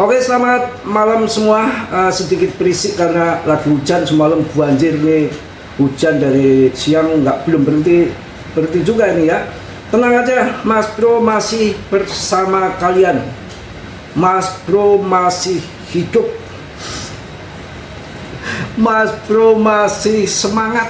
Oke, selamat malam semua. Sedikit berisik karena lagi hujan semalam, banjir nih. Hujan dari siang belum berhenti juga ini ya. Tenang aja, Mas Bro masih bersama kalian. Mas Bro masih hidup. Mas Bro masih semangat.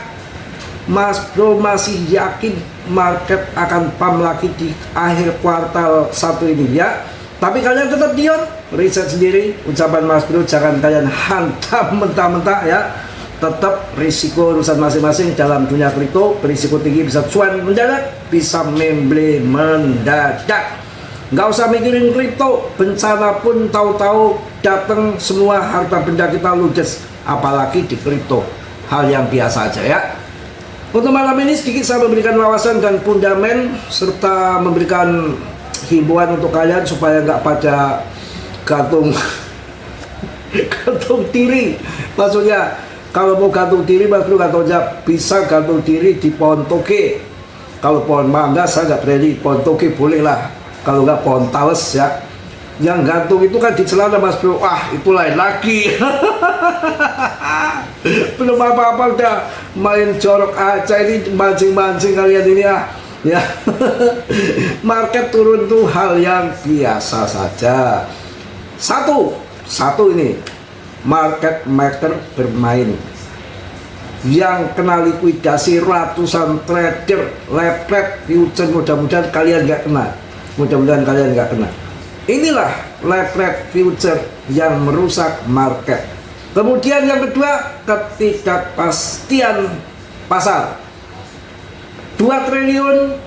Mas Bro masih yakin market akan pump lagi di akhir kuartal 1 ini ya. Tapi kalian tetap diam, riset sendiri. Ucapan Mas Bro jangan kalian hantam mentah-mentah ya. Tetap risiko urusan masing-masing dalam dunia kripto. Berisiko tinggi, bisa cuan mendadak, bisa memble mendadak. Nggak usah mikirin kripto, bencana pun tahu-tahu datang, semua harta benda kita ludes. Apalagi di kripto, hal yang biasa aja ya. Untuk malam ini sedikit saya memberikan wawasan dan fundament serta memberikan himbauan untuk kalian supaya nggak pada gantung diri. Maksudnya kalau mau gantung diri, Mas Bro katanya bisa gantung diri di pohon toge. Kalau pohon mangga saya nggak berani, pohon toge boleh lah. Kalau nggak pohon tales ya. Yang gantung itu kan di celana Mas Bro. Wah, itu lain lagi. Belum apa-apa udah main jorok aja ini, mancing-mancing kalian ini ya. Ya, market turun tuh hal yang biasa saja. Satu ini market maker bermain yang kena likuidasi ratusan trader lepret future. Mudah-mudahan kalian nggak kena. Inilah lepret future yang merusak market. Kemudian yang kedua, ketidakpastian pasar. 2 triliun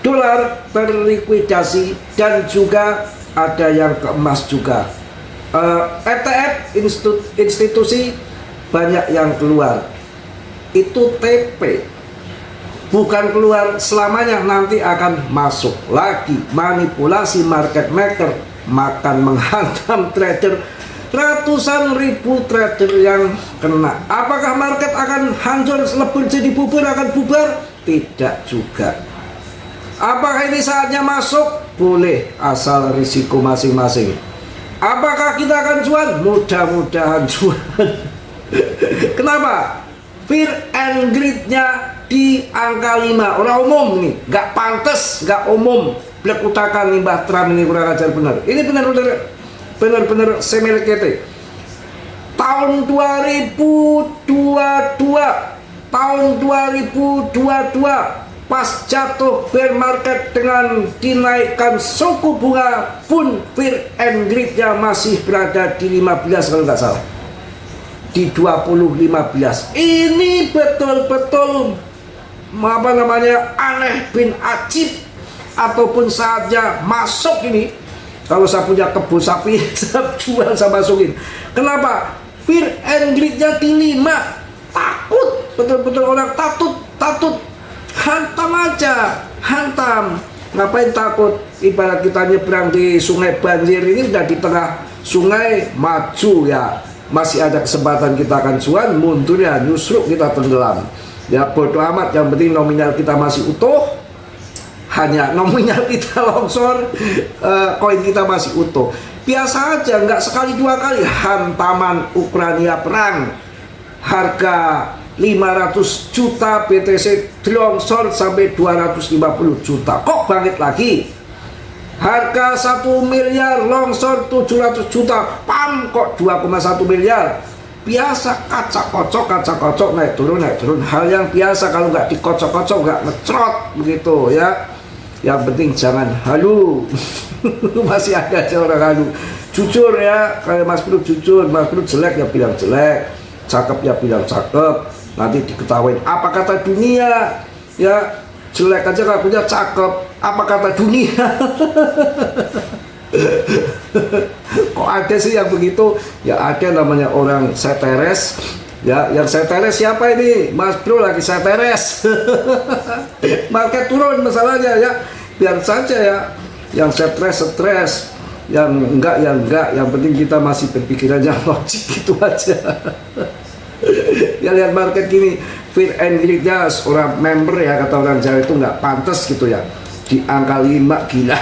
dolar terlikuidasi dan juga ada yang ke emas juga. ETF institusi banyak yang keluar. Itu TP, bukan keluar selamanya, nanti akan masuk lagi. Manipulasi market maker makan menghantam trader. Ratusan ribu trader yang kena. Apakah market akan hancur, lebur jadi bubur, akan bubar? Tidak juga. Apakah ini saatnya masuk? Boleh, asal risiko masing-masing. Apakah kita akan cuan? Mudah-mudahan cuan. Kenapa? Fear and greed-nya di angka 5. Orang umum nih, nggak pantas, nggak umum. Blek utakan limbah Trump ini kurang ajar benar. Ini benar-benar semelekete. Tahun 2022 pas jatuh bear market dengan dinaikkan suku bunga pun fear and greed-nya masih berada di 15 kalau nggak salah, di 2015. Ini betul-betul aneh bin ajib, ataupun saatnya masuk ini. Kalau saya punya kebun sapi, saya jual, saya masukin. Kenapa? Fear and greed-nya di 5. Takut, betul-betul orang takut. Hantam aja, hantam. Ngapain takut? Ibarat kita nyebrang di sungai banjir ini, udah di tengah sungai, maju ya. Masih ada kesempatan kita akan cuan, mundur ya, nyusruk kita tenggelam. Ya bodo amat, yang penting nominal kita masih utuh. Hanya nominal kita longsor, koin kita masih utuh. Biasa aja, nggak sekali dua kali. Hantaman Ukraina perang, harga 500 juta BTC longsor sampai 250 juta. Kok bangkit lagi? Harga 1 miliar longsor 700 juta. Pam kok 2,1 miliar. Biasa, kacak-kocok naik turun. Hal yang biasa, kalau nggak dikocok-kocok nggak ngecrot begitu ya. Yang penting jangan halu. Masih ada aja orang halu. Jujur ya, kayak Mas Bro jujur. Mas Bro jelek ya bilang jelek, cakep ya bilang cakep. Nanti diketawain apa kata dunia. Ya jelek aja ngakunya cakep, apa kata dunia. Kok ada sih yang begitu? Ya ada, namanya orang seteres. Ya, yang seteres siapa ini? Mas Bro lagi seteres. Market turun masalahnya ya. Biar saja ya. Yang stres, yang enggak. Yang penting kita masih berpikiran yang logik gitu aja. Ya lihat market gini, fear and greed-nya orang member ya, kata orang Jawa itu nggak pantas gitu ya. di angka 5, gila.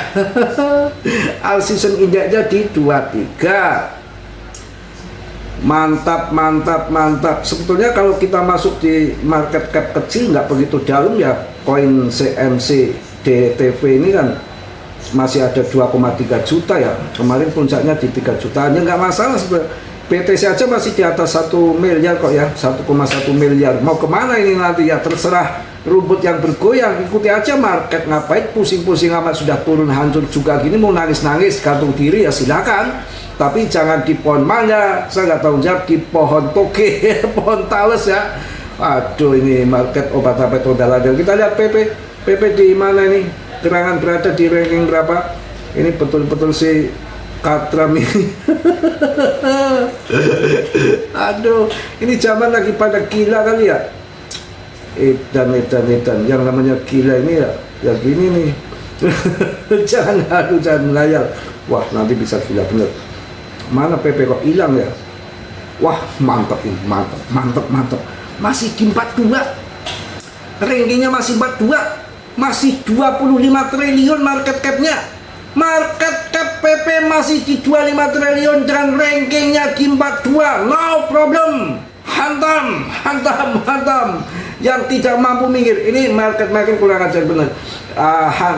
All season indexnya di 23. Mantap, mantap, mantap. Sebetulnya kalau kita masuk di market cap kecil nggak begitu dalam ya, koin CMC DTV ini kan masih ada 2,3 juta ya. Kemarin puncaknya di 3 jutaan ya, nggak masalah sebetulnya. BTC aja masih di atas 1 miliar kok ya, 1,1 miliar. Mau kemana ini nanti ya, terserah rumput yang bergoyang, ikuti aja market. Ngapain pusing-pusing amat, sudah turun hancur juga gini, mau nangis-nangis gantung diri ya silakan, tapi jangan di pohon mangga, saya nggak tahu jawab, di pohon toge, pohon tales ya. Aduh, ini market obat apa ondel-ondel. Kita lihat PP di mana ini, gerangan berada di ranking berapa. Ini betul-betul si Katram ini. Aduh, ini zaman lagi pada gila kali ya. Edan, yang namanya gila ini ya gini nih. Jangan layar. Wah, nanti bisa gila bener. Mana PP kok hilang ya? Wah, mantap ini, mantap. Masih di 42. Rankingnya masih 42. Masih 25 triliun market capnya. Market cap PP masih di 25 triliun dan rankingnya di 42. No problem. Hantam. Yang tidak mampu minggir. Ini market kurang ajar bener.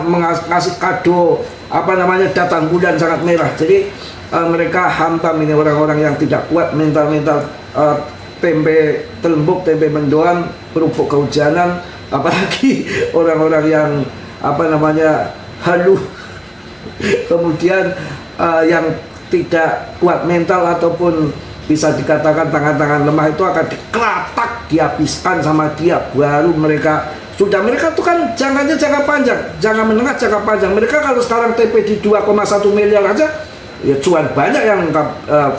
Mengasih kado datang bulan sangat merah. Jadi mereka hantam ini, orang-orang yang tidak kuat mental tempe telembuk, tempe mendoan, kerupuk kehujanan, apalagi orang-orang yang halu. Kemudian yang tidak kuat mental ataupun bisa dikatakan tangan-tangan lemah itu akan dikeratak, dihabiskan sama dia. Baru mereka tuh kan jangka panjang, jangka menengah, jangka panjang. Mereka kalau sekarang TP di 2,1 miliar aja ya cuan banyak. Yang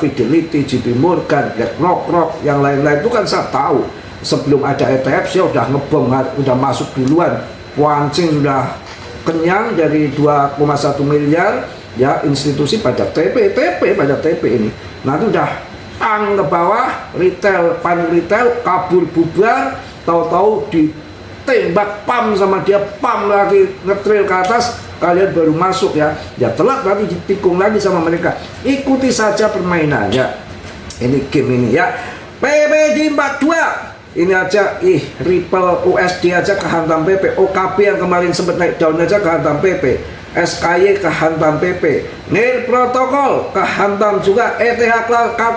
Fidelity, JP Morgan, BlackRock, yang lain-lain itu kan saya tahu sebelum ada ETF sih udah ngebom, udah masuk duluan, pancing sudah kenyang dari 2,1 miliar ya. Institusi pada TP ini nanti udah tang ke bawah, panik retail kabur bubar, tahu-tahu ditembak pam sama dia, pam lagi ngetrail ke atas, kalian baru masuk ya telat, nanti ditikung lagi sama mereka. Ikuti saja permainannya, ini game ini ya. PP di 42 ini aja, Ripple USD aja kehantam PP, OKB yang kemarin sempat naik daun aja kehantam PP, SKY kehantam PP, Nil Protokol kehantam juga, ETH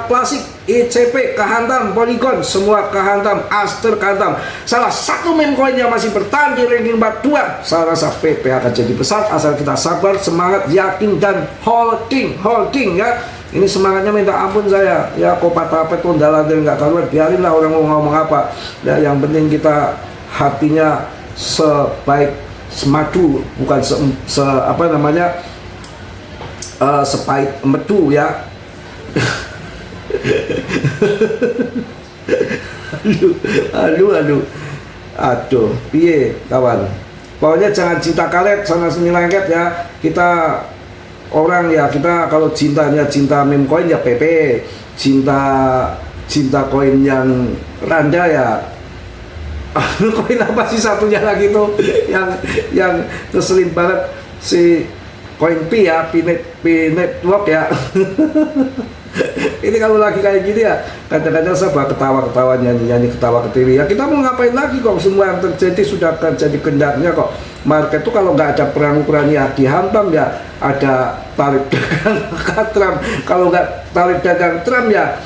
Klasik, ICP kehantam, Polygon semua kehantam, Aster kehantam. Salah satu meme coin yang masih bertahan di ranking 42, saya rasa PP akan jadi besar asal kita sabar, semangat, yakin dan holding ya. Ini semangatnya minta ampun saya ya, kok patah tuh ondel-ondel nggak karuan, biarinlah orang mau ngomong apa ya, yang penting kita hatinya sebaik semadu, bukan sepahit medu ya. Aduh, piye kawan, pokoknya jangan cinta karet sana sini lengket ya. Kita orang ya, kita kalau cintanya cinta meme coin ya PP, cinta koin yang randa ya koin apa sih satunya lagi tuh yang ngeselin banget, si koin P ya, P network ya. Ini kalau lagi kayak gini ya, kadang-kadang saya ketawa nyanyi ketawa ke TV ya. Kita mau ngapain lagi kok, semua yang terjadi sudah terjadi kehendaknya kok. Market tuh kalau nggak ada perang ya dihantam ya, ada tarik dagang Trump. Kalau nggak tarik dagang Trump ya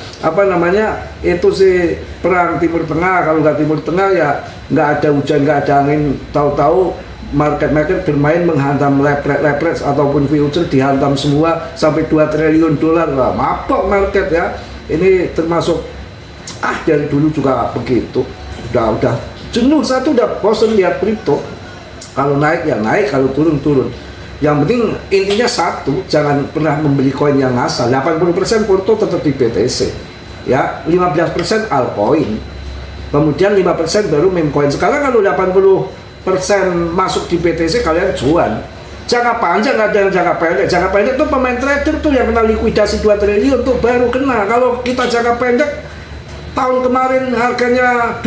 itu sih perang Timur Tengah. Kalau nggak Timur Tengah ya nggak ada hujan, nggak ada angin, tahu-tahu market bermain menghantam leverage ataupun future, dihantam semua sampai 2 triliun dolar. Lah mapok market ya. Ini termasuk dari dulu juga begitu. Udah jenuh, satu udah bosan lihat kripto. Kalau naik ya naik, kalau turun. Yang penting intinya satu, jangan pernah membeli koin yang asal. 80% porto tetap di BTC ya, 15% altcoin, kemudian 5% baru meme coin. Sekarang kalau 80% masuk di BTC, kalian cuan. Jangka panjang ada yang jangka pendek. Jangka pendek tuh pemain trader tuh yang kena likuidasi 2 triliun tuh baru kena. Kalau kita jangka pendek, tahun kemarin harganya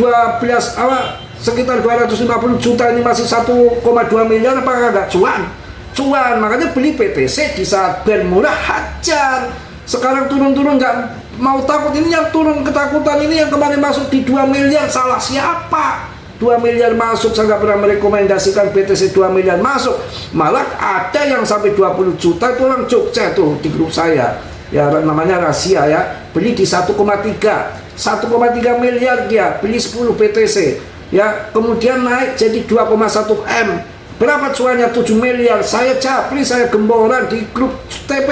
sekitar 250 juta ini masih 1,2 miliar, apakah nggak cuan? Cuan, makanya beli PTC di saat brand murah hajar. Sekarang turun-turun nggak mau takut, ini yang turun ketakutan ini yang kemarin masuk di 2 miliar, salah siapa? 2 miliar masuk, saya nggak pernah merekomendasikan BTC 2 miliar masuk. Malah ada yang sampai 20 juta, itu orang Jogja tuh di grup saya. Ya namanya rahasia ya, beli di 1,3 miliar dia, beli 10 BTC. Ya, kemudian naik jadi 2,1 M. Berapa cuannya? 7 miliar. Saya capri, saya gemboran di grup TP.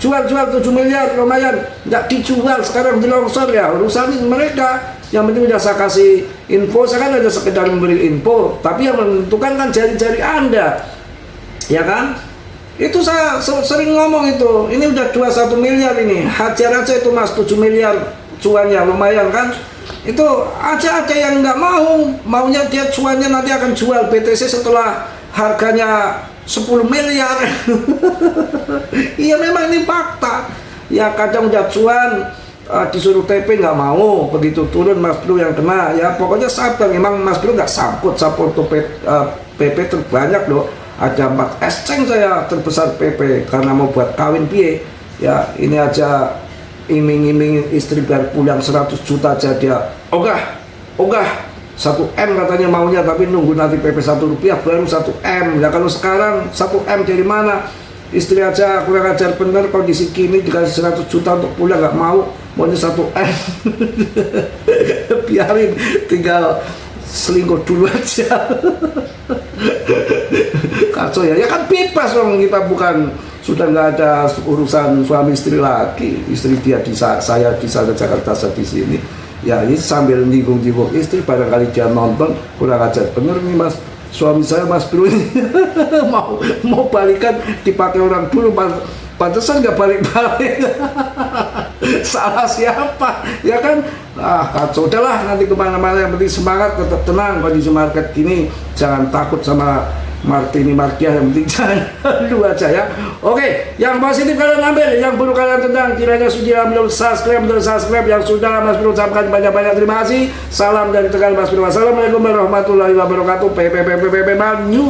Jual 7 miliar, lumayan. Nggak dijual, sekarang di longsor ya. Urusan mereka. Yang penting udah saya kasih info, saya kan hanya sekedar memberi info. Tapi yang menentukan kan jari-jari Anda. Ya kan? Itu saya sering ngomong itu. Ini udah 21 miliar ini. Hajar aja itu Mas, 7 miliar cuannya, lumayan kan? Itu ada yang nggak maunya dia cuannya nanti akan jual BTC setelah harganya 10 miliar. Iya memang ini fakta ya, kadang udah cuan disuruh TP nggak mau, begitu turun Mas Bro yang kena ya. Pokoknya sabar, memang Mas Bro nggak sangkut PP terbanyak loh, ada 4 esceng saya terbesar PP karena mau buat kawin piye ya. Ini aja iming-iming istri biar pulang 100 juta aja dia ogah 1 M katanya maunya, tapi nunggu nanti PP 1 rupiah baru 1 M. Ya kalau sekarang 1 M dari mana? Istri aja kurang ajar bener, kondisi kini dikasih 100 juta untuk pulang nggak mau, maunya 1 M. Biarin, tinggal selingkuh dulu aja. Kacau ya, ya kan bebas dong, kita bukan sudah nggak ada urusan suami istri lagi, istri dia di saya di sana Jakarta, saya di sini ya. Ini sambil nyinggung-nyinggung istri, barangkali dia nonton kurang ajar bener nih Mas suami saya Mas Bro ini. mau balikan dipakai orang dulu, pantesan nggak balik-balik. Salah siapa ya kan? Kacau, udahlah nanti kemana-mana, yang penting semangat, tetap tenang. Kondisi market gini jangan takut sama Martini Markia, yang penting jangan lu aja ya. Oke, yang positif kalian ambil, yang buruk kalian tendang. Kiranya sudah belum subscribe, yang sudah Mas Bro ucapkan banyak-banyak terima kasih. Salam dari Tegal Mas Bro. Wassalamualaikum warahmatullahi wabarakatuh. PPPPP New.